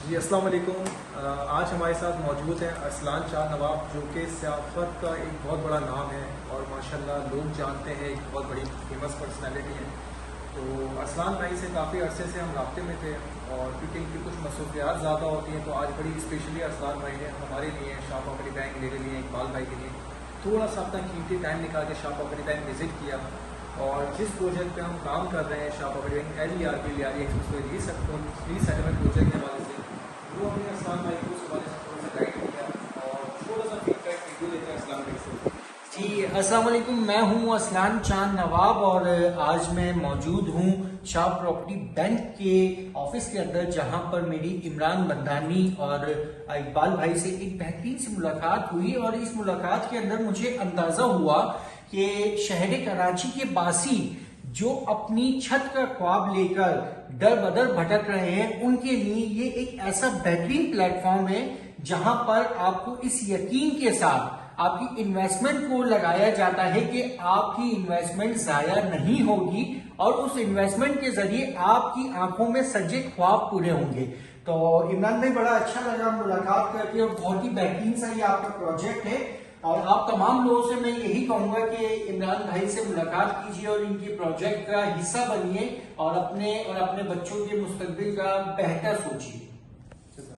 जी अस्सलाम वालेकुम। आज हमारे साथ मौजूद हैं अरसलान शाह नवाब, जो कि सियासत का एक बहुत बड़ा नाम है और माशाल्लाह लोग जानते हैं, एक बहुत बड़ी फेमस पर्सनैलिटी है। तो अरसलान भाई से काफ़ी अरसे से हम रब्ते में थे और क्योंकि इनकी कुछ मसरूफियात ज़्यादा होती हैं तो आज बड़ी स्पेशली अरसलान भाई ने हमारे लिए, शाह प्रॉपर्टी बैंक मेरे लिए, इकबाल भाई के लिए थोड़ा सा अपना कीमती टाइम निकाल के शाह प्रॉपर्टी बैंक विज़िट किया। और जिस प्रोजेक्ट पे हम काम कर रहे हैं Shah property bank LERP Lyari expressway resettlement project के हवाले से, वो हमने अरसलान भाई को उस हवाले से थोड़ा सा गाइड किया और थोड़ा सा फीडबैक रिव्यू लेते हैं अरसलान भाई से। जी अस्सलाम वालेकुम। मैं हूं अरसलान चांद नवाब और आज मैं मौजूद हूं शाह प्रॉपर्टी बैंक के ऑफिस के अंदर, जहां पर मेरी इमरान बंदानी और इकबाल भाई से एक बेहतरीन सी मुलाकात हुई। और इस मुलाकात के अंदर मुझे अंदाजा हुआ कि शहर कराची के बासी जो अपनी छत का ख्वाब लेकर दर बदर भटक रहे हैं, उनके लिए ये एक ऐसा बेहतरीन प्लेटफॉर्म है जहां पर आपको इस यकीन के साथ आपकी इन्वेस्टमेंट को लगाया जाता है कि आपकी इन्वेस्टमेंट जाया नहीं होगी और उस इन्वेस्टमेंट के जरिए आपकी आंखों में सजे ख्वाब पूरे होंगे। तो इमरान भाई, बड़ा अच्छा लगा मुलाकात करके और बहुत ही बेहतरीन सा ये आपका प्रोजेक्ट है। और आप तमाम लोगों से मैं यही कहूंगा कि इमरान भाई से मुलाकात कीजिए और इनके प्रोजेक्ट का हिस्सा बनिए और अपने बच्चों के मुस्तकबिल का बेहतर सोचिए।